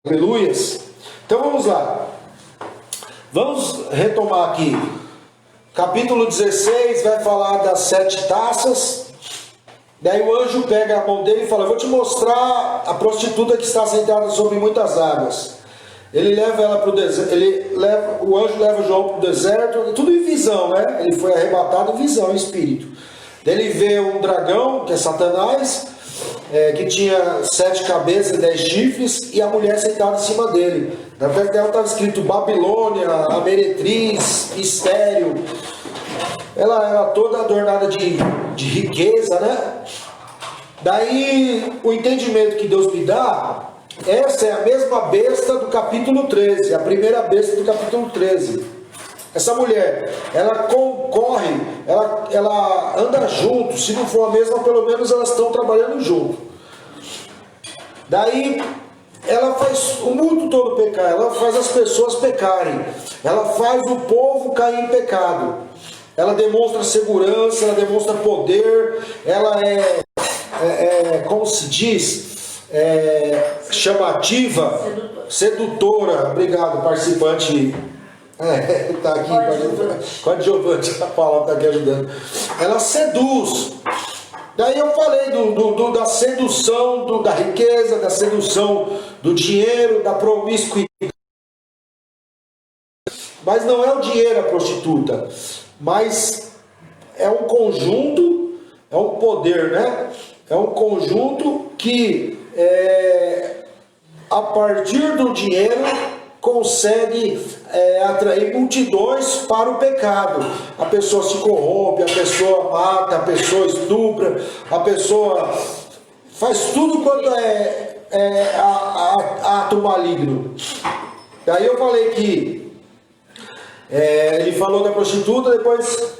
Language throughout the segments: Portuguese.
Aleluias. Então vamos lá. Vamos retomar aqui. Capítulo 16 vai falar das 7 taças. Daí o anjo pega a mão dele e fala: vou te mostrar a prostituta que está sentada sobre muitas águas. Ele leva ela para o deserto. O anjo leva João para o deserto. Tudo em visão, né? Ele foi arrebatado em visão, em espírito. Daí ele vê um dragão, que é Satanás, que tinha 7 cabeças e 10 chifres, e a mulher sentada em cima dele. Na frente dela estava escrito Babilônia, a meretriz, mistério. Ela era toda adornada de riqueza, né? Daí o entendimento que Deus me dá, essa é a mesma besta do capítulo 13, a primeira besta do capítulo 13. Essa mulher, ela concorre, ela anda junto, se não for a mesma, pelo menos elas estão trabalhando junto. Daí ela faz o mundo todo pecar, ela faz as pessoas pecarem, ela faz o povo cair em pecado. Ela demonstra segurança, ela demonstra poder, ela como se diz, chamativa, sedutora. Obrigado, participante. Está aqui, coadjuvante, a palavra está aqui ajudando. Ela seduz. Daí eu falei da sedução da riqueza, da sedução do dinheiro, da promiscuidade. Mas não é o dinheiro a prostituta, mas é um conjunto, é um poder, né? É um conjunto que a partir do dinheiro consegue atrair multidões para o pecado. A pessoa se corrompe, a pessoa mata, a pessoa estupra, a pessoa faz tudo quanto é ato maligno. Daí eu falei que ele falou da prostituta, depois,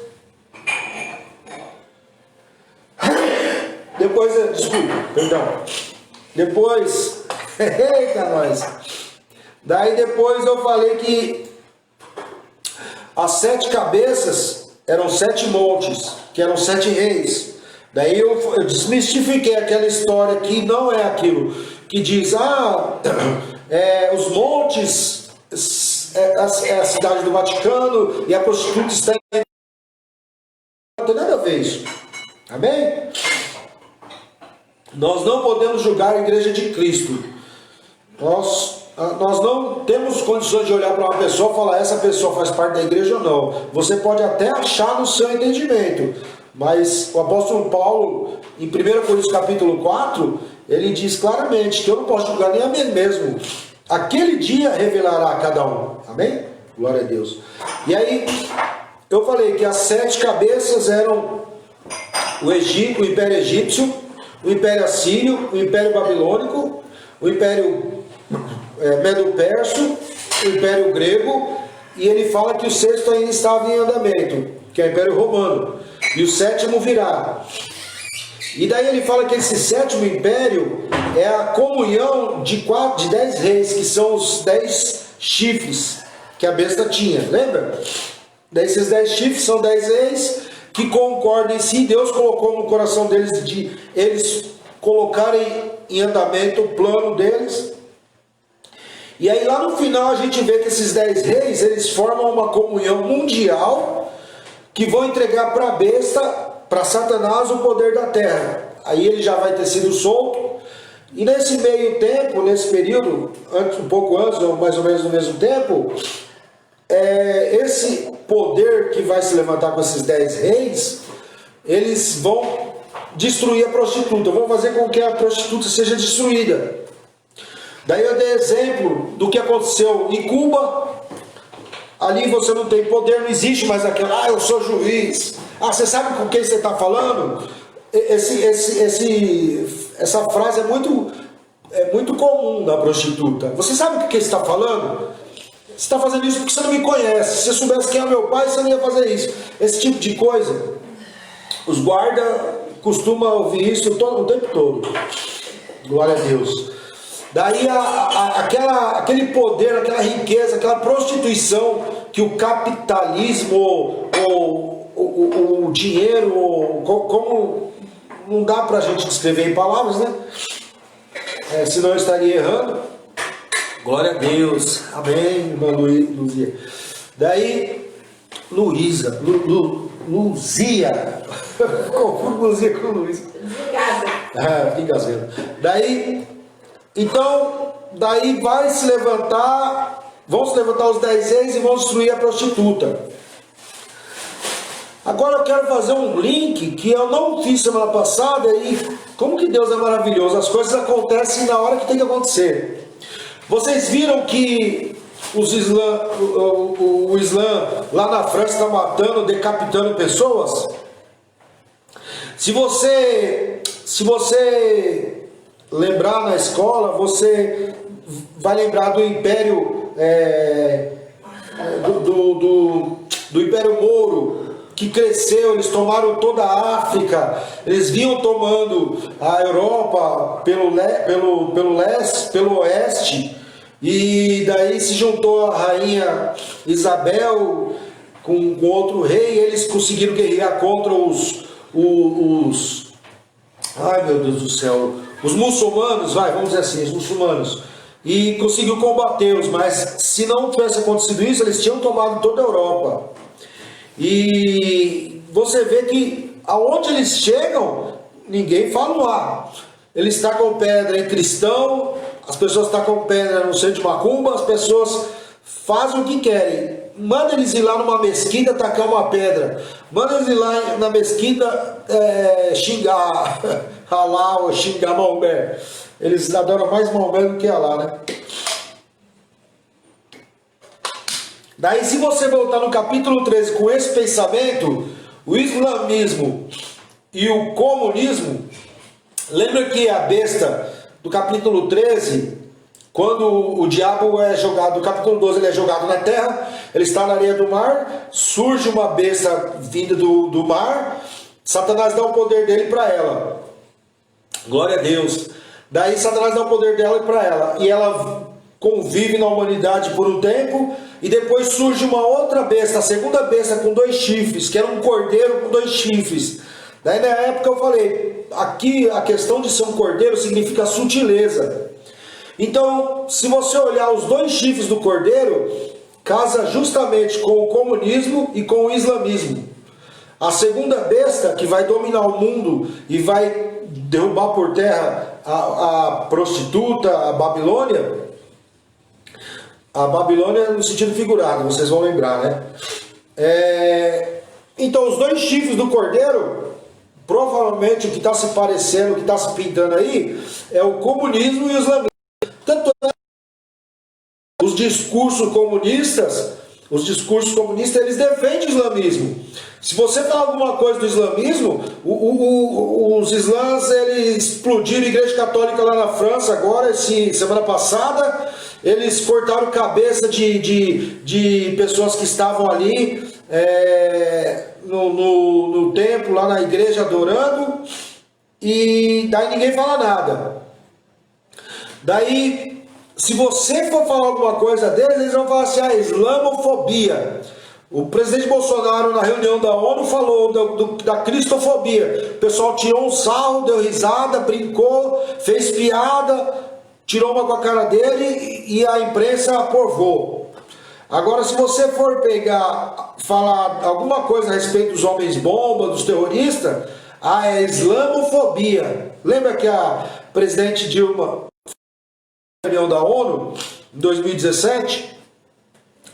eita nós. Daí depois eu falei que as 7 cabeças eram 7 montes, que eram 7 reis. Daí eu desmistifiquei aquela história que não é aquilo que diz, os montes é a cidade do Vaticano e a prostituta está em... Não tem nada a ver isso. Amém? Nós não podemos julgar a igreja de Cristo. Nós não temos condições de olhar para uma pessoa e falar: essa pessoa faz parte da igreja ou não. Você pode até achar no seu entendimento, mas o apóstolo Paulo, em 1 Coríntios capítulo 4, ele diz claramente que eu não posso julgar nem a mim mesmo. Aquele dia revelará a cada um. Amém? Glória a Deus. E aí, eu falei que as 7 cabeças eram o Império Egípcio, o Império Assírio, o Império Babilônico, o Império Medo-Perso, o Império Grego, e ele fala que o 6º ainda estava em andamento, que é o Império Romano, e o 7º virá. E daí ele fala que esse 7º império é a comunhão de 10 reis, que são os 10 chifres que a besta tinha, lembra? Desses 10 chifres são 10 reis que concordam em si. Deus colocou no coração deles de eles colocarem em andamento o plano deles. E aí lá no final a gente vê que esses 10 reis, eles formam uma comunhão mundial que vão entregar para a besta, para Satanás, o poder da terra. Aí ele já vai ter sido solto. E nesse meio tempo, nesse período, um pouco antes, ou mais ou menos no mesmo tempo, esse poder que vai se levantar com esses 10 reis, eles vão destruir a prostituta, vão fazer com que a prostituta seja destruída. Daí eu dei exemplo do que aconteceu em Cuba. Ali você não tem poder, não existe mais aquela, eu sou juiz. Você sabe com quem você está falando? Essa frase é muito comum na prostituta. Você sabe com quem você está falando? Você está fazendo isso porque você não me conhece. Se você soubesse quem é meu pai, você não ia fazer isso. Esse tipo de coisa, os guardas costumam ouvir isso o tempo todo. Glória a Deus. Daí aquele poder, aquela riqueza, aquela prostituição que o capitalismo ou o dinheiro, como não dá para a gente descrever em palavras, né? Senão eu estaria errando. Glória a Deus. Amém, irmã Luzia. Daí, Luzia. Confundo Luzia com Luísa. Fica vendo. Daí, então, daí vai se levantar, vão se levantar os 10 reis e vão destruir a prostituta. Agora eu quero fazer um link que eu não fiz semana passada e como que Deus é maravilhoso, as coisas acontecem na hora que tem que acontecer. Vocês viram que o Islã lá na França está matando, decapitando pessoas? Se você lembrar na escola, você vai lembrar do Império do Império Mouro, que cresceu. Eles tomaram toda a África, eles vinham tomando a Europa pelo oeste, e daí se juntou a rainha Isabel com outro rei, e eles conseguiram guerrear contra ai meu Deus do céu, os muçulmanos, vamos dizer assim, os muçulmanos, e conseguiu combatê-los. Mas se não tivesse acontecido isso, eles tinham tomado toda a Europa. E você vê que aonde eles chegam, ninguém fala no ar. Eles tacam pedra em cristão, as pessoas tacam pedra no centro de macumba, as pessoas fazem o que querem. Manda eles ir lá numa mesquita tacar uma pedra. Manda eles ir lá na mesquita xingar Alá ou xingar Maomé. Eles adoram mais Maomé do que Alá, né? Daí, se você voltar no capítulo 13 com esse pensamento, o islamismo e o comunismo, lembra que a besta do capítulo 13, quando o diabo é jogado, no capítulo 12 ele é jogado na terra, ele está na areia do mar, surge uma besta vinda do mar, Satanás dá o poder dele para ela. Glória a Deus. Daí Satanás dá o poder dela para ela, e ela convive na humanidade por um tempo, e depois surge uma outra besta, a segunda besta com 2 chifres, que era um cordeiro com 2 chifres. Daí na época eu falei, aqui a questão de ser um cordeiro significa sutileza. Então, se você olhar os 2 chifres do cordeiro, casa justamente com o comunismo e com o islamismo. A segunda besta, que vai dominar o mundo e vai derrubar por terra a prostituta, a Babilônia no sentido figurado, vocês vão lembrar, né? Então, os 2 chifres do cordeiro, provavelmente o que está se parecendo, o que está se pintando aí, é o comunismo e o islamismo. Tanto é, os discursos comunistas, eles defendem o islamismo. Se você falar alguma coisa do islamismo, os islãs, eles explodiram a igreja católica lá na França agora, semana passada. Eles cortaram cabeça de pessoas que estavam ali no templo, lá na igreja, adorando, e daí ninguém fala nada. Daí, se você for falar alguma coisa deles, eles vão falar assim, islamofobia. O presidente Bolsonaro, na reunião da ONU, falou da cristofobia. O pessoal tirou um sarro, deu risada, brincou, fez piada, tirou uma com a cara dele e a imprensa aprovou. Agora, se você for falar alguma coisa a respeito dos homens-bomba, dos terroristas, é islamofobia. Lembra que a presidente Dilma, na reunião da ONU, em 2017?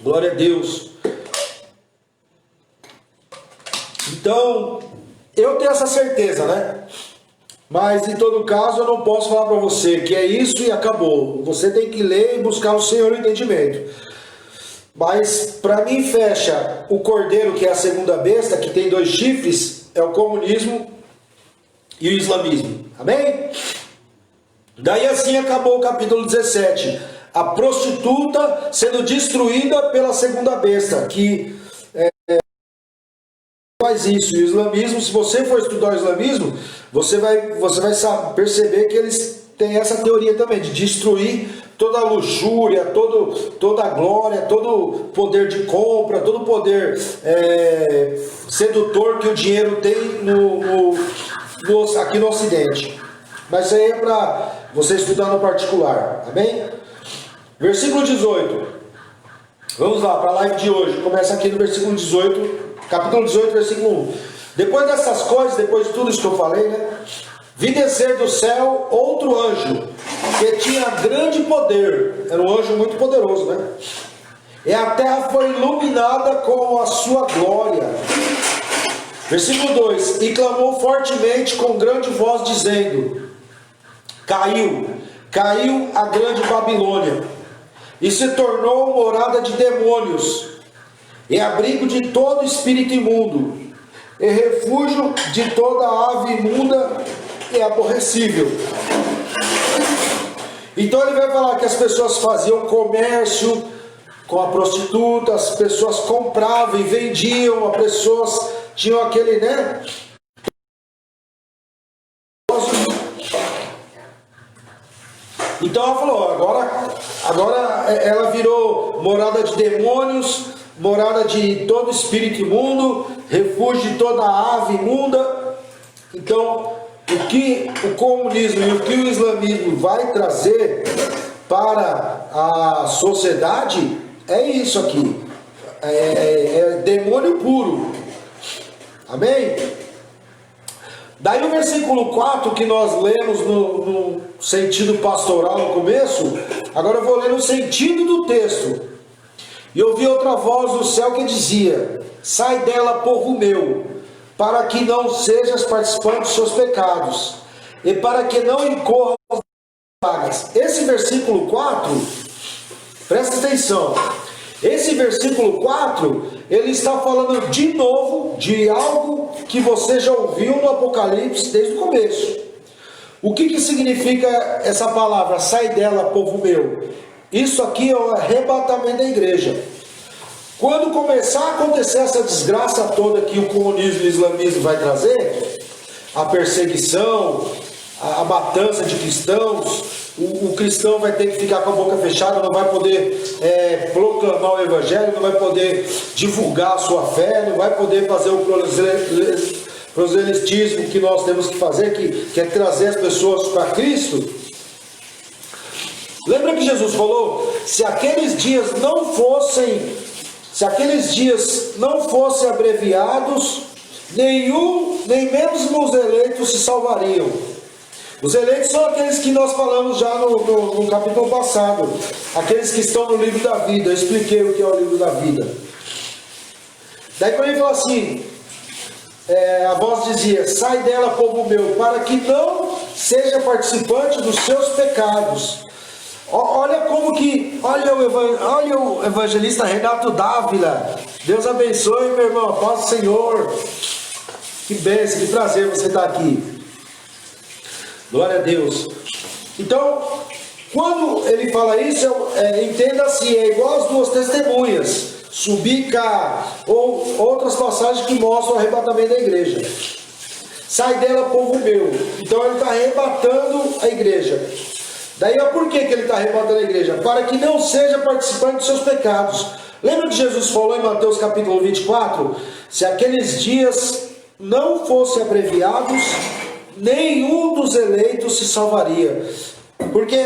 Glória a Deus. Então, eu tenho essa certeza, né? Mas, em todo caso, eu não posso falar para você que é isso e acabou. Você tem que ler e buscar o Senhor o entendimento. Mas, para mim, fecha o cordeiro, que é a segunda besta, que tem 2 chifres, é o comunismo e o islamismo. Amém? Daí, assim, acabou o capítulo 17. A prostituta sendo destruída pela segunda besta, que faz isso. E o islamismo, se você for estudar o islamismo, você vai perceber que eles têm essa teoria também, de destruir toda a luxúria, toda a glória, todo o poder de compra, todo o poder sedutor que o dinheiro tem aqui no Ocidente. Mas isso aí é para você estudar no particular, amém? Versículo 18. Vamos lá, para a live de hoje. Começa aqui no versículo 18, capítulo 18, versículo 1. Depois dessas coisas, depois de tudo isso que eu falei, né? Vi descer do céu outro anjo, que tinha grande poder. Era um anjo muito poderoso, né? E a terra foi iluminada com a sua glória. Versículo 2. E clamou fortemente com grande voz, dizendo: Caiu a grande Babilônia, e se tornou morada de demônios, e abrigo de todo espírito imundo, e refúgio de toda ave imunda e aborrecível. Então ele vai falar que as pessoas faziam comércio com a prostituta, as pessoas compravam e vendiam, as pessoas tinham aquele, né? Então ela falou, agora ela virou morada de demônios, morada de todo espírito imundo, refúgio de toda ave imunda. Então, o que o comunismo e o que o islamismo vai trazer para a sociedade é isso aqui, é demônio puro. Amém? Daí o versículo 4 que nós lemos no sentido pastoral no começo, agora eu vou ler no sentido do texto. E ouvi outra voz do céu que dizia: sai dela, povo meu, para que não sejas participante dos seus pecados, e para que não incorra as pragas. Esse versículo 4, presta atenção, esse versículo 4, ele está falando de novo de algo que você já ouviu no Apocalipse desde o começo. O que significa essa palavra, sai dela, povo meu? Isso aqui é o arrebatamento da igreja. Quando começar a acontecer essa desgraça toda que o comunismo e o islamismo vai trazer, a perseguição, a matança de cristãos, o cristão vai ter que ficar com a boca fechada, não vai poder proclamar o evangelho, não vai poder divulgar a sua fé, não vai poder fazer o proselitismo que nós temos que fazer, que é trazer as pessoas para Cristo. Lembra que Jesus falou, se aqueles dias não fossem abreviados, nem mesmo os eleitos se salvariam. Os eleitos são aqueles que nós falamos já no capítulo passado, aqueles que estão no livro da vida. Eu expliquei o que é o livro da vida. Daí quando ele falou assim, a voz dizia: sai dela, povo meu, para que não seja participante dos seus pecados. Olha olha o evangelista Renato Dávila. Deus abençoe, meu irmão, paz do Senhor. Que bênção, que prazer você estar aqui. Glória a Deus. Então, quando ele fala isso, entenda assim, é igual as duas testemunhas, subir cá, ou outras passagens que mostram o arrebatamento da igreja. Sai dela, povo meu. Então ele está arrebatando a igreja. Daí por que ele está arrebatando a igreja? Para que não seja participante dos seus pecados. Lembra que Jesus falou em Mateus capítulo 24? Se aqueles dias não fossem abreviados, nenhum dos eleitos se salvaria. Porque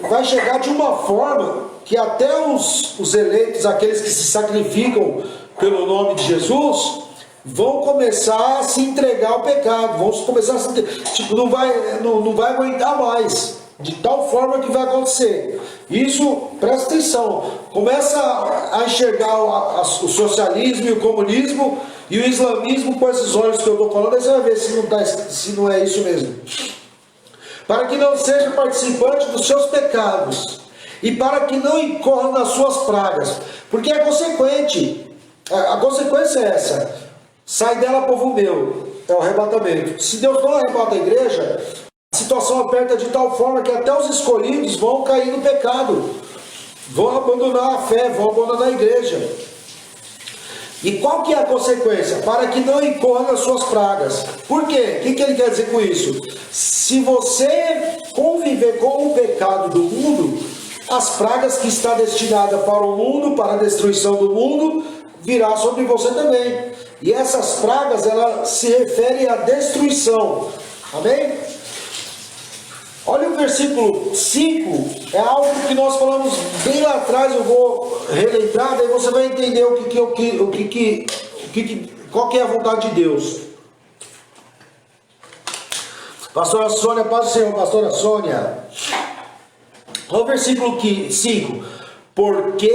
vai chegar de uma forma que até os eleitos, aqueles que se sacrificam pelo nome de Jesus, vão começar a se entregar ao pecado, vão começar a se, não vai aguentar mais, de tal forma que vai acontecer. Isso, presta atenção, começa a enxergar o socialismo e o comunismo e o islamismo com esses olhos que eu estou falando, aí você vai ver se não é isso mesmo. Para que não seja participante dos seus pecados, e para que não incorra nas suas pragas, porque é consequente, a consequência é essa: sai dela, povo meu, é o arrebatamento. Se Deus não arrebata a igreja, a situação aperta de tal forma que até os escolhidos vão cair no pecado, vão abandonar a fé, vão abandonar a igreja. E qual que é a consequência? Para que não incorra nas suas pragas. Por quê? O que ele quer dizer com isso? Se você conviver com o pecado do mundo, as pragas que está destinada para o mundo, para a destruição do mundo, virá sobre você também. E essas pragas, elas se referem à destruição. Amém? Olha o versículo 5, é algo que nós falamos bem lá atrás, eu vou relembrar, daí você vai entender qual que é a vontade de Deus. Pastora Sônia, paz do Senhor, pastora Sônia. Olha o versículo 5. Porque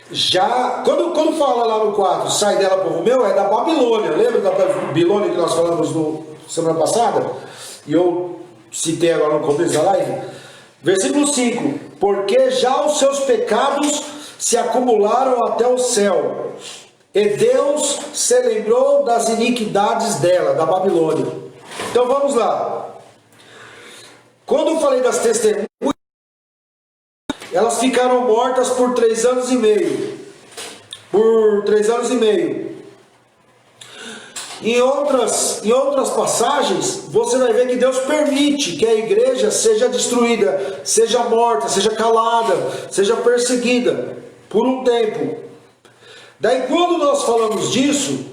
já, quando fala lá no 4, sai dela, povo meu, é da Babilônia. Lembra da Babilônia que nós falamos semana passada? E eu citei agora no começo da live. Versículo 5. Porque já os seus pecados se acumularam até o céu, e Deus se lembrou das iniquidades dela, da Babilônia. Então vamos lá. Quando eu falei das testemunhas, elas ficaram mortas por 3 anos e meio. Por 3 anos e meio. Em outras passagens, você vai ver que Deus permite que a igreja seja destruída, seja morta, seja calada, seja perseguida por um tempo. Daí quando nós falamos disso,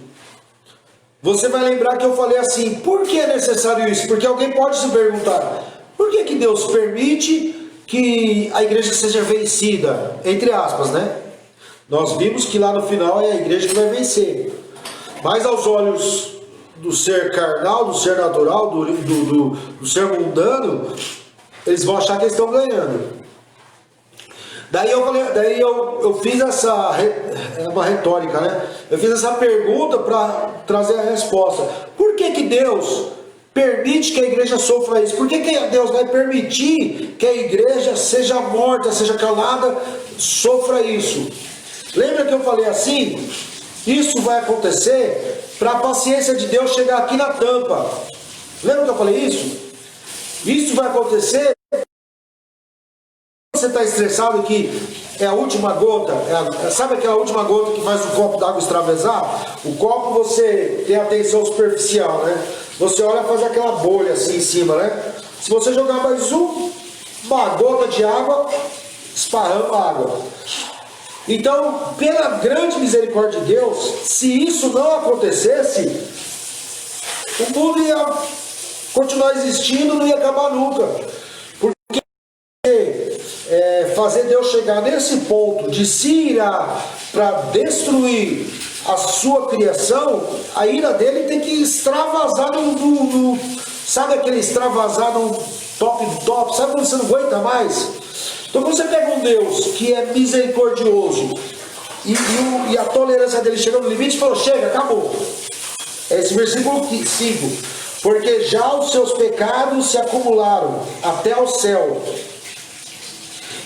você vai lembrar que eu falei assim, por que é necessário isso? Porque alguém pode se perguntar, por que Deus permite que a igreja seja vencida? Entre aspas, né? Nós vimos que lá no final é a igreja que vai vencer. Mas aos olhos do ser carnal, do ser natural, do ser mundano, eles vão achar que eles estão ganhando. Daí eu fiz essa, é uma retórica, né? Eu fiz essa pergunta para trazer a resposta. Por que Deus permite que a igreja sofra isso? Por que Deus vai permitir que a igreja seja morta, seja calada, sofra isso? Lembra que eu falei assim? Isso vai acontecer para a paciência de Deus chegar aqui na tampa. Lembra que eu falei isso? Isso vai acontecer. Você está estressado que é a última gota, sabe aquela última gota que faz o copo d'água extravasar? O copo você tem a tensão superficial, né? Você olha e faz aquela bolha assim em cima, né? Se você jogar mais uma gota de água, esparrama a água. Então, pela grande misericórdia de Deus, se isso não acontecesse, o mundo ia continuar existindo, não ia acabar nunca. Porque fazer Deus chegar nesse ponto de se irar para destruir a sua criação, a ira dele tem que extravasar sabe aquele extravasar no top do top? Sabe quando você não aguenta mais? Então quando você pega um Deus que é misericordioso e a tolerância dele chegou no limite, falou, chega, acabou. Esse versículo 5. Porque já os seus pecados se acumularam até o céu,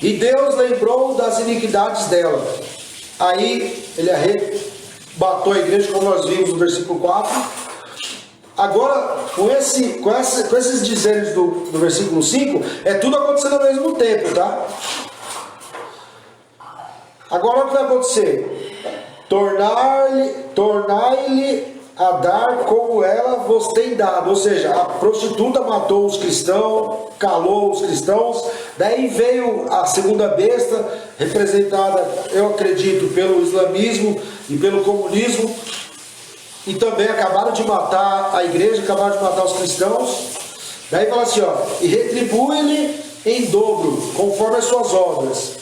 e Deus lembrou das iniquidades dela. Aí ele arrebatou a igreja, como nós vimos no versículo 4. Agora, com esses dizeres do versículo 5, é tudo acontecendo ao mesmo tempo, tá? Agora o que vai acontecer? Tornai-lhe a dar como ela vos tem dado. Ou seja, a prostituta matou os cristãos, calou os cristãos. Daí veio a segunda besta, representada, eu acredito, pelo islamismo e pelo comunismo. E também acabaram de matar a igreja, acabaram de matar os cristãos. Daí fala assim, ó, e retribui-lhe em dobro, conforme as suas obras.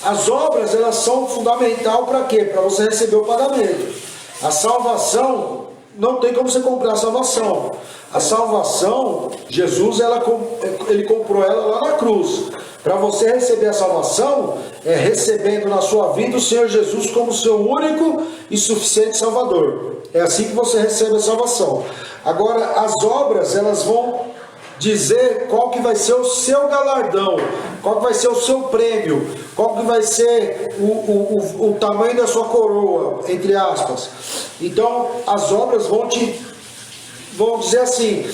As obras, elas são fundamental para quê? Para você receber o pagamento. A salvação, não tem como você comprar a salvação. A salvação, Jesus, ele comprou ela lá na cruz. Para você receber a salvação, é recebendo na sua vida o Senhor Jesus como seu único e suficiente Salvador. É assim que você recebe a salvação. Agora, as obras, elas vão dizer qual que vai ser o seu galardão, qual que vai ser o seu prêmio, qual que vai ser o tamanho da sua coroa, entre aspas. Então, as obras vão dizer assim,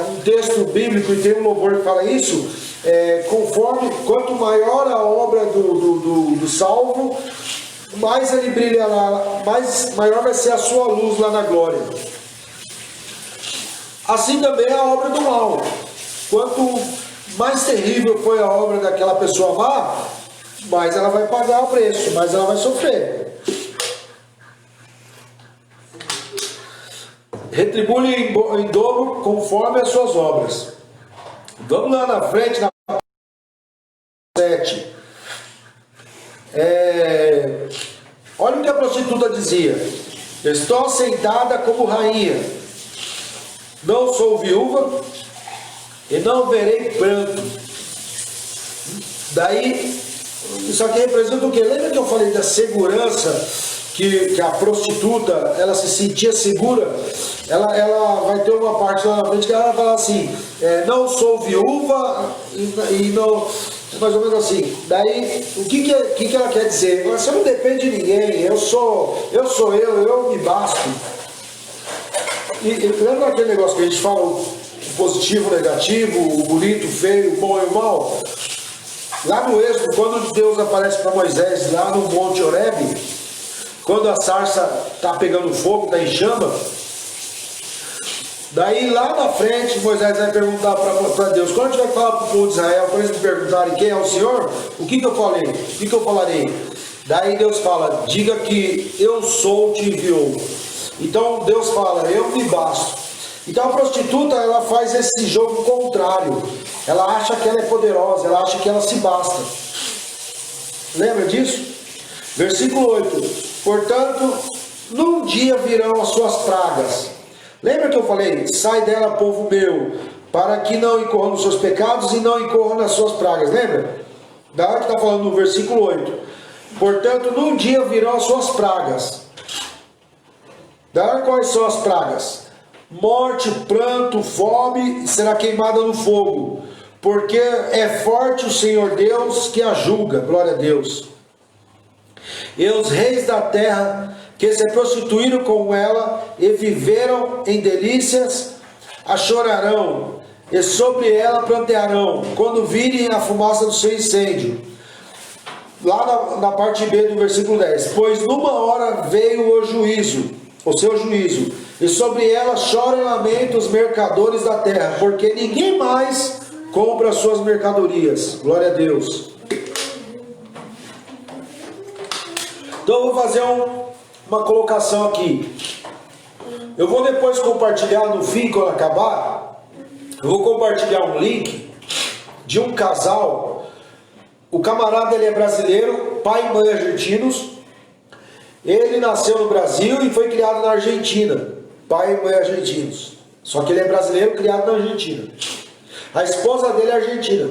um texto bíblico, e tem um louvor que fala isso, quanto maior a obra do salvo, mais ele brilhará, maior vai ser a sua luz lá na glória. Assim também é a obra do mal. Quanto mais terrível foi a obra daquela pessoa má, mais ela vai pagar o preço, mais ela vai sofrer. Retribui em dobro conforme as suas obras. Vamos lá na frente, na 7. Olha o que a prostituta dizia: estou sentada como rainha, não sou viúva e não verei pranto. Daí, isso aqui representa o quê? Lembra que eu falei da segurança? Que a prostituta, ela se sentia segura? Ela vai ter uma parte lá na frente que ela vai falar assim: não sou viúva e não... mais ou menos assim. Daí, o que ela quer dizer? Você não depende de ninguém, eu me basto. E lembra aquele negócio que a gente fala, o positivo, o negativo, o bonito, o feio, o bom e o mal? Lá no Êxodo, quando Deus aparece para Moisés, lá no Monte Horebe, quando a sarça está pegando fogo, está em chama, daí lá na frente Moisés vai perguntar para Deus: quando a gente vai falar para o povo de Israel, quando eles me perguntarem quem é o Senhor, o que eu falei? O que eu falarei? Daí Deus fala: diga que eu sou, te enviou. Então Deus fala: eu me basto. Então a prostituta, ela faz esse jogo contrário. Ela acha que ela é poderosa, ela acha que ela se basta. Lembra disso? Versículo 8: portanto, num dia virão as suas pragas. Lembra que eu falei: sai dela, povo meu, para que não incorram nos seus pecados e não incorram nas suas pragas. Lembra? Da hora que está falando no versículo 8: portanto, num dia virão as suas pragas. Da hora quais são as pragas? Morte, pranto, fome, será queimada no fogo, porque é forte o Senhor Deus que a julga. Glória a Deus. E os reis da terra que se prostituíram com ela e viveram em delícias, a chorarão, e sobre ela plantearão, quando virem a fumaça do seu incêndio. Lá na parte B do versículo 10: pois numa hora veio o seu juízo, e sobre ela choram e lamentam os mercadores da terra, porque ninguém mais compra as suas mercadorias. Glória a Deus. Então eu vou fazer uma colocação aqui. Eu vou depois compartilhar no fim, quando acabar, eu vou compartilhar um link de um casal. O camarada, ele é brasileiro, pai e mãe argentinos. Ele nasceu no Brasil e foi criado na Argentina, pai e mãe argentinos. Só que ele é brasileiro, criado na Argentina. A esposa dele é argentina.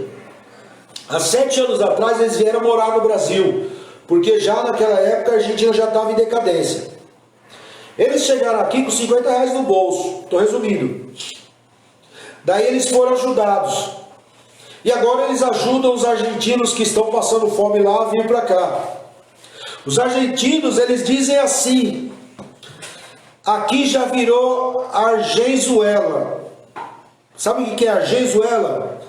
Há 7 anos atrás eles vieram morar no Brasil, porque já naquela época a Argentina já estava em decadência. Eles chegaram aqui com R$50 no bolso, estou resumindo. Daí eles foram ajudados. E agora eles ajudam os argentinos que estão passando fome lá a vir para cá. Os argentinos, eles dizem assim: aqui já virou Argenzuela. Sabe o que é Argenzuela?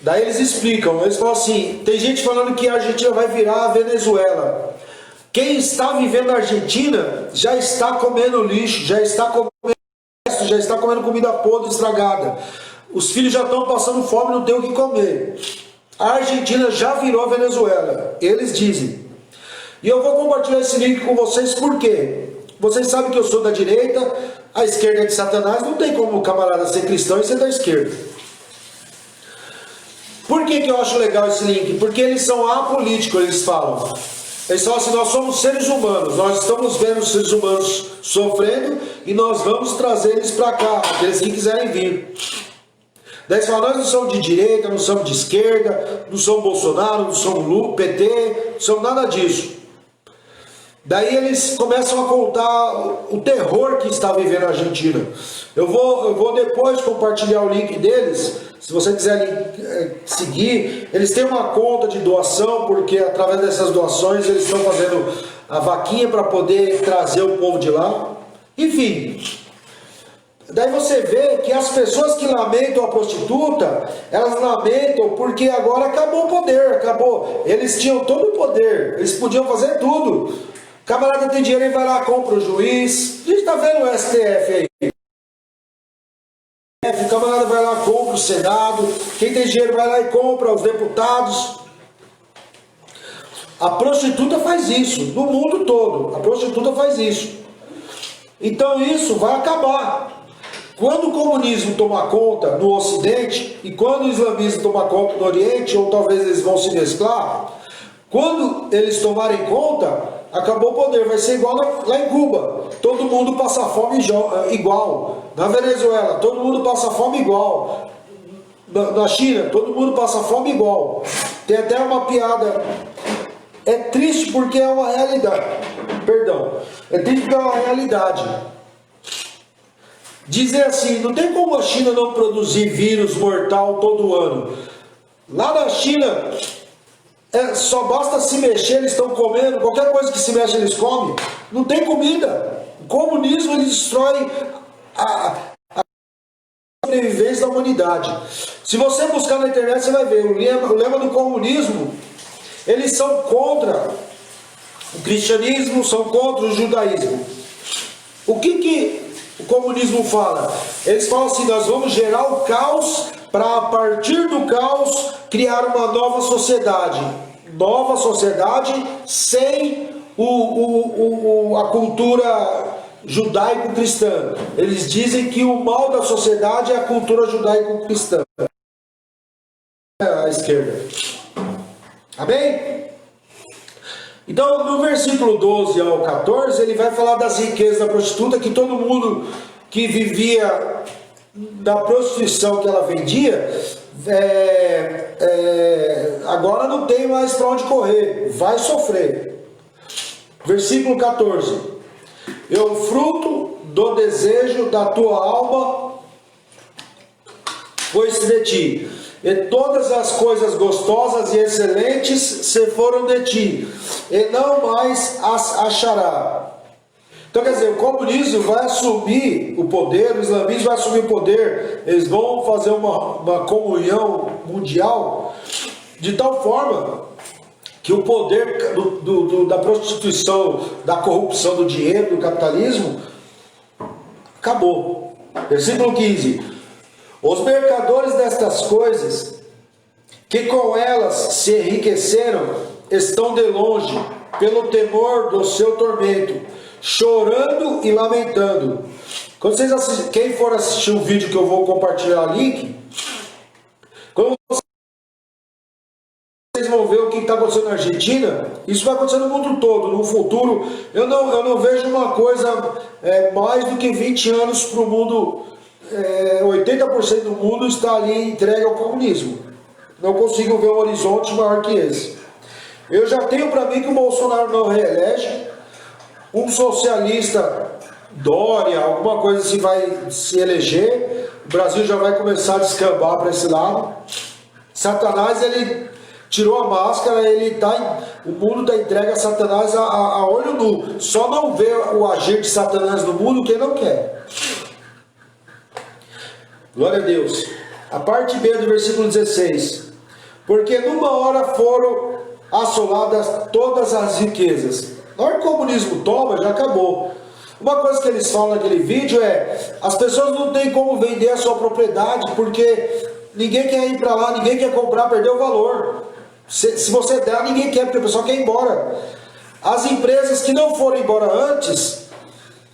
Daí eles explicam, eles falam assim: tem gente falando que a Argentina vai virar a Venezuela. Quem está vivendo na Argentina já está comendo lixo, já está comendo comida podre, estragada. Os filhos já estão passando fome, não tem o que comer. A Argentina já virou a Venezuela, eles dizem. E eu vou compartilhar esse link com vocês, por quê? Vocês sabem que eu sou da direita, a esquerda é de Satanás, não tem como o camarada ser cristão e ser da esquerda. Por que eu acho legal esse link? Porque eles são apolíticos, eles falam. Eles falam assim: nós somos seres humanos, nós estamos vendo os seres humanos sofrendo e nós vamos trazer eles para cá, aqueles que quiserem vir. Daí eles falam: nós não somos de direita, não somos de esquerda, não somos Bolsonaro, não somos Lula, PT, não somos nada disso. Daí eles começam a contar o terror que está vivendo a Argentina. Eu vou depois compartilhar o link deles, se você quiser seguir. Eles têm uma conta de doação, porque através dessas doações eles estão fazendo a vaquinha para poder trazer o povo de lá. Enfim, daí você vê que as pessoas que lamentam a prostituta, elas lamentam porque agora acabou o poder, acabou. Eles tinham todo o poder, eles podiam fazer tudo. O camarada tem dinheiro e vai lá, compra o juiz. A gente está vendo o STF aí. O camarada vai lá, compra o Senado. Quem tem dinheiro vai lá e compra os deputados. A prostituta faz isso, no mundo todo. A prostituta faz isso. Então isso vai acabar. quando o comunismo tomar conta no Ocidente, e quando o islamismo tomar conta no Oriente, ou talvez eles vão se mesclar, quando eles tomarem conta, acabou o poder, vai ser igual lá em Cuba, todo mundo passa fome igual. Na Venezuela, todo mundo passa fome igual. Na China, todo mundo passa fome igual. Tem até uma piada. É triste porque é uma realidade. Perdão. É triste porque é uma realidade. Dizer assim, não tem como a China não produzir vírus mortal todo ano. Lá na China, só basta se mexer, eles estão comendo. Qualquer coisa que se mexe, eles comem. Não tem comida. O comunismo, ele destrói a sobrevivência da humanidade. Se você buscar na internet, você vai ver o lema do comunismo. Eles são contra o cristianismo, são contra o judaísmo. O que o comunismo fala? Eles falam assim: nós vamos gerar o caos para, a partir do caos, criar uma nova sociedade. Nova sociedade sem a cultura judaico-cristã. Eles dizem que o mal da sociedade é a cultura judaico-cristã. A esquerda. Amém? Então, no versículo 12 ao 14, ele vai falar das riquezas da prostituta, que todo mundo que vivia da prostituição que ela vendia, agora não tem mais para onde correr, vai sofrer. Versículo 14: e o fruto do desejo da tua alma foi-se de ti, e todas as coisas gostosas e excelentes se foram de ti, e não mais as achará. Então, quer dizer, o comunismo vai assumir o poder, o islamismo vai assumir o poder, eles vão fazer uma comunhão mundial, de tal forma que o poder da prostituição, da corrupção do dinheiro, do capitalismo, acabou. Versículo 15: os mercadores destas coisas, que com elas se enriqueceram, estão de longe, pelo temor do seu tormento, chorando e lamentando. Quando quem for assistir o vídeo que eu vou compartilhar o link, quando vocês vão ver o que está acontecendo na Argentina, isso vai acontecer no mundo todo. No futuro, eu não vejo uma coisa mais do que 20 anos para o mundo. 80% do mundo está ali entregue ao comunismo. Não consigo ver um horizonte maior que esse. Eu já tenho para mim que o Bolsonaro não reelege. Um socialista, Dória, alguma coisa assim, vai se eleger. O Brasil já vai começar a descambar para esse lado. Satanás, ele tirou a máscara, o mundo está entregue a Satanás a olho nu. Só não vê o agir de Satanás no mundo quem não quer. Glória a Deus. A parte B do versículo 16: porque numa hora foram assoladas todas as riquezas. Na hora que o comunismo toma, já acabou. Uma coisa que eles falam naquele vídeo as pessoas não têm como vender a sua propriedade, porque ninguém quer ir para lá, ninguém quer comprar, perdeu o valor. Se você der, ninguém quer, porque o pessoal quer ir embora. As empresas que não foram embora antes,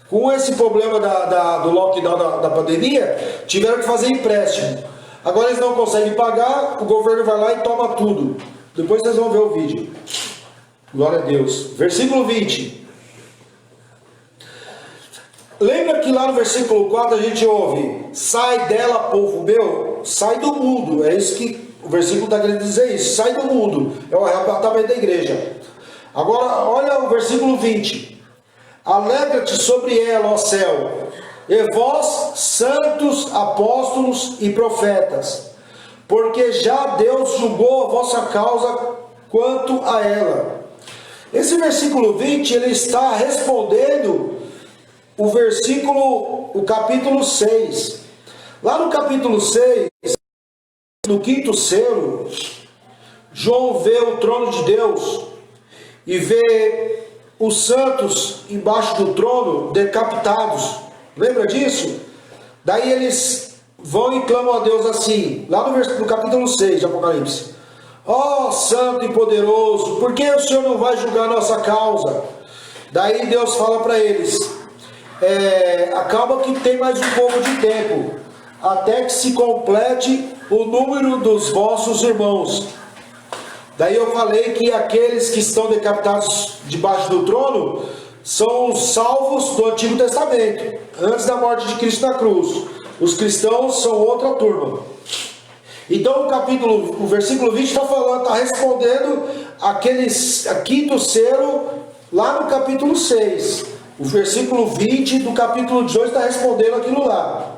com esse problema do lockdown da pandemia, tiveram que fazer empréstimo. Agora eles não conseguem pagar, o governo vai lá e toma tudo. Depois vocês vão ver o vídeo. Glória a Deus. Versículo 20. Lembra que lá no versículo 4 a gente ouve: sai dela, povo meu, sai do mundo. É isso que o versículo está querendo dizer, isso. Sai do mundo. É o arrebatamento da igreja. Agora, olha o versículo 20. Alegra-te sobre ela, ó céu, e vós, santos, apóstolos e profetas, porque já Deus julgou a vossa causa quanto a ela. Esse versículo 20, ele está respondendo o capítulo 6. Lá no capítulo 6, no quinto selo, João vê o trono de Deus e vê os santos embaixo do trono decapitados. Lembra disso? Daí eles vão e clamam a Deus assim, lá no capítulo 6 de Apocalipse: ó santo e poderoso, por que o Senhor não vai julgar a nossa causa? Daí Deus fala para eles: acaba que tem mais um pouco de tempo, até que se complete o número dos vossos irmãos. Daí eu falei que aqueles que estão decapitados debaixo do trono são os salvos do Antigo Testamento, antes da morte de Cristo na cruz. Os cristãos são outra turma. Então o versículo 20 está respondendo a quinto selo lá no capítulo 6. O versículo 20 do capítulo 18 está respondendo aquilo lá.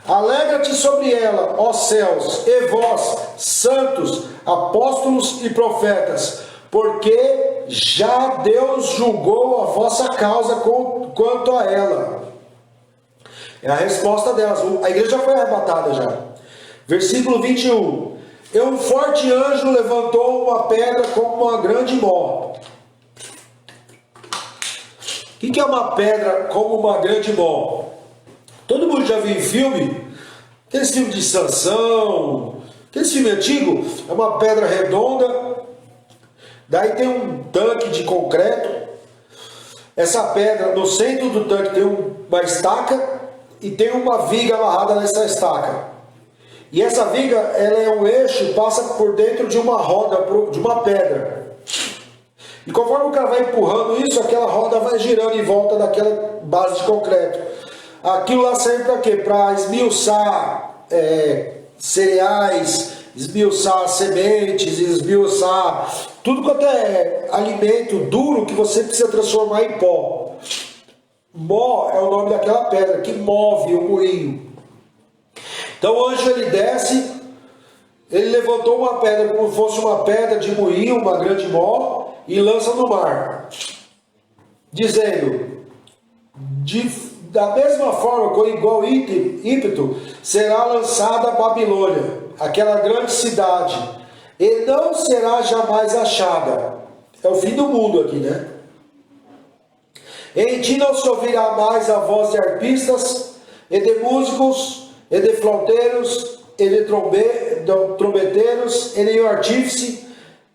Alegra-te sobre ela, ó céus, e vós, santos, apóstolos e profetas, porque já Deus julgou a vossa causa quanto a ela. É a resposta delas. A igreja já foi arrebatada já. Versículo 21. E um forte anjo levantou uma pedra como uma grande mó. O que é uma pedra como uma grande mó? Todo mundo já viu em filme? Aqueles filmes de Sansão, aqueles filmes antigos, é uma pedra redonda, daí tem um tanque de concreto. Essa pedra, no centro do tanque tem uma estaca e tem uma viga amarrada nessa estaca. E essa viga, ela é um eixo, passa por dentro de uma roda, de uma pedra. E conforme o cara vai empurrando isso, aquela roda vai girando em volta daquela base de concreto. Aquilo lá serve para quê? Para esmiuçar cereais, esmiuçar sementes, esmiuçar tudo quanto é alimento duro que você precisa transformar em pó. Mó é o nome daquela pedra que move o moinho. Então o anjo ele desce, ele levantou uma pedra como se fosse uma pedra de moinho, uma grande mó, e lança no mar, dizendo: da mesma forma, com igual ímpeto, será lançada a Babilônia, aquela grande cidade, e não será jamais achada. É o fim do mundo aqui, né? Em ti não se ouvirá mais a voz de arpistas, e de músicos, e de flauteiros, e de trombeteiros, e nem o artífice,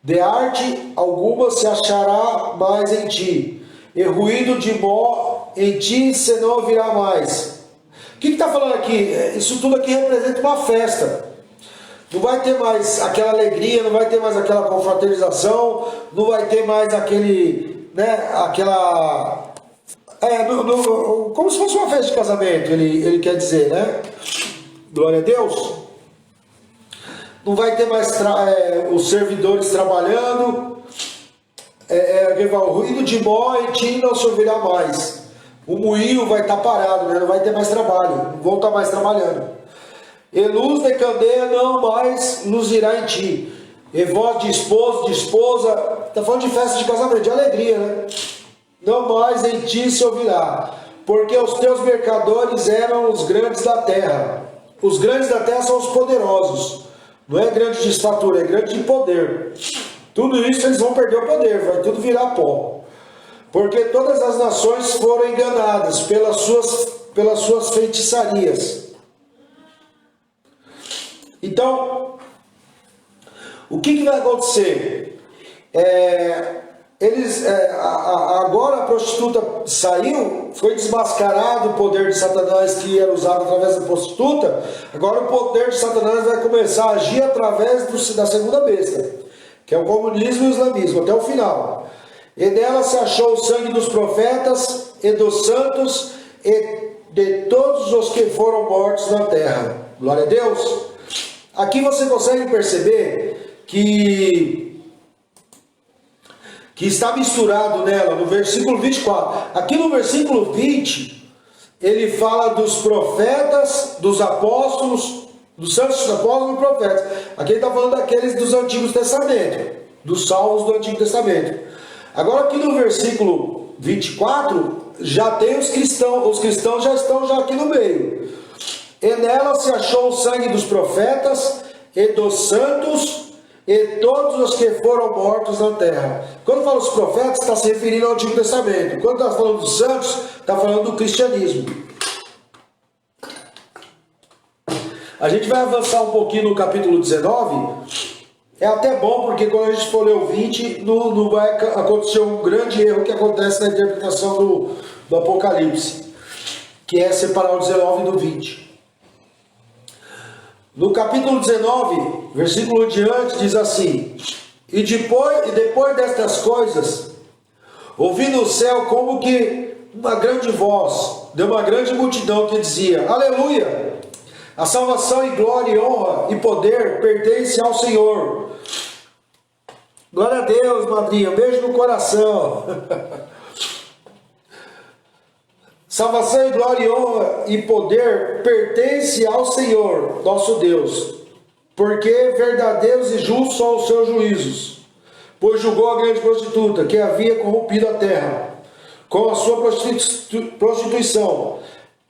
de arte alguma se achará mais em ti, e ruído de mó em ti se não ouvirá mais. O que está falando aqui? Isso tudo aqui representa uma festa. Não vai ter mais aquela alegria, não vai ter mais aquela confraternização, não vai ter mais aquele, como se fosse uma festa de casamento, ele quer dizer, né? Glória a Deus. Não vai ter mais os servidores trabalhando, o ruído de mó em ti não se ouvirá mais. O moinho vai estar parado, né? Não vai ter mais trabalho, não vão estar mais trabalhando. E luz de candeia não mais luzirá em ti. E voz de esposo, de esposa, está falando de festa de casamento, de alegria, né? Não mais em ti se ouvirá, porque os teus mercadores eram os grandes da terra. Os grandes da terra são os poderosos. Não é grande de estatura, é grande de poder. Tudo isso eles vão perder o poder, vai tudo virar pó. Porque todas as nações foram enganadas pelas suas feitiçarias. Então, o que vai acontecer? Agora a prostituta saiu, foi desmascarado o poder de Satanás que era usado através da prostituta. Agora o poder de Satanás vai começar a agir através da segunda besta, que é o comunismo e o islamismo, até o final. E dela se achou o sangue dos profetas e dos santos e de todos os que foram mortos na terra. Glória a Deus. Aqui você consegue perceber que está misturado nela, no versículo 24. Aqui no versículo 20, ele fala dos profetas, dos apóstolos, dos santos apóstolos e profetas. Aqui ele está falando daqueles dos Antigos Testamentos, dos salvos do Antigo Testamento. Agora aqui no versículo 24, já tem os cristãos já estão já aqui no meio. E nela se achou o sangue dos profetas e dos santos e todos os que foram mortos na terra. Quando fala os profetas, está se referindo ao Antigo Testamento. Quando está falando dos santos, está falando do cristianismo. A gente vai avançar um pouquinho no capítulo 19. É até bom, porque quando a gente for ler o 20, não vai acontecer um grande erro que acontece na interpretação do Apocalipse. que é separar o 19 do 20. No capítulo 19, versículo diante, diz assim: e depois destas coisas, ouvi no céu como que uma grande voz, de uma grande multidão que dizia: aleluia! A salvação e glória e honra e poder pertence ao Senhor. Glória a Deus, madrinha, beijo no coração. Salvação e glória e honra e poder pertence ao Senhor, nosso Deus, porque verdadeiros e justos são os seus juízos, pois julgou a grande prostituta que havia corrompido a terra com a sua prostituição,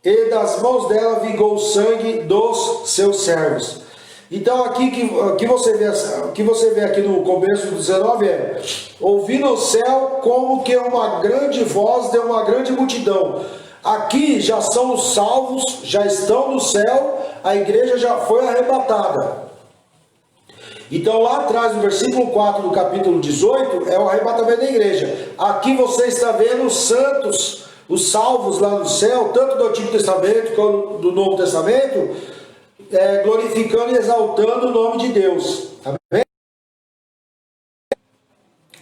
e das mãos dela vingou o sangue dos seus servos. Então aqui que você vê aqui no começo do 19 é: ouvi no céu como que uma grande voz de uma grande multidão. Aqui já são os salvos, já estão no céu, a igreja já foi arrebatada. Então lá atrás, no versículo 4 do capítulo 18, é o arrebatamento da igreja. Aqui você está vendo os santos, os salvos lá no céu, tanto do Antigo Testamento como do Novo Testamento, glorificando e exaltando o nome de Deus. Amém?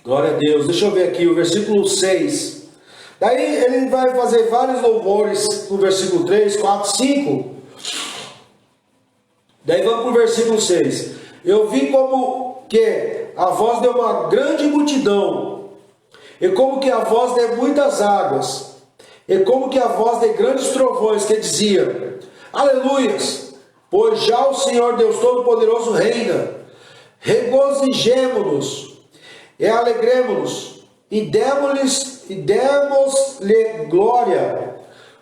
Glória a Deus. Deixa eu ver aqui o versículo 6. Daí ele vai fazer vários louvores no versículo 3, 4, 5. Daí vamos para o versículo 6. Eu vi como que a voz de uma grande multidão, e como que a voz de muitas águas, e como que a voz de grandes trovões, que dizia: aleluias, pois já o Senhor Deus Todo-Poderoso reina. Regozijemo-nos e alegremo-nos, e demos-lhe glória,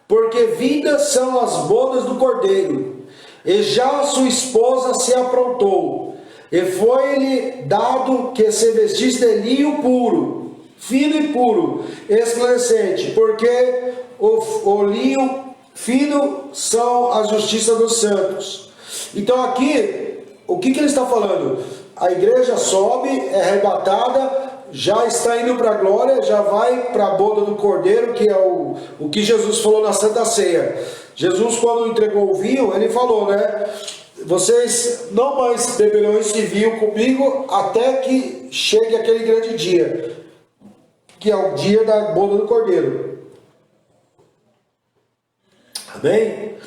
porque vindas são as bodas do Cordeiro, e já a sua esposa se aprontou, e foi-lhe dado que se vestisse de linho puro, fino e puro, esclarecente, porque o linho fino são a justiça dos santos. Então aqui, o que ele está falando? A igreja sobe, é arrebatada, já está indo para a glória, já vai para a boda do Cordeiro, que é o que Jesus falou na Santa Ceia. Jesus, quando entregou o vinho, ele falou, né? Vocês não mais beberão esse vinho comigo até que chegue aquele grande dia, que é o dia da boda do Cordeiro. Amém?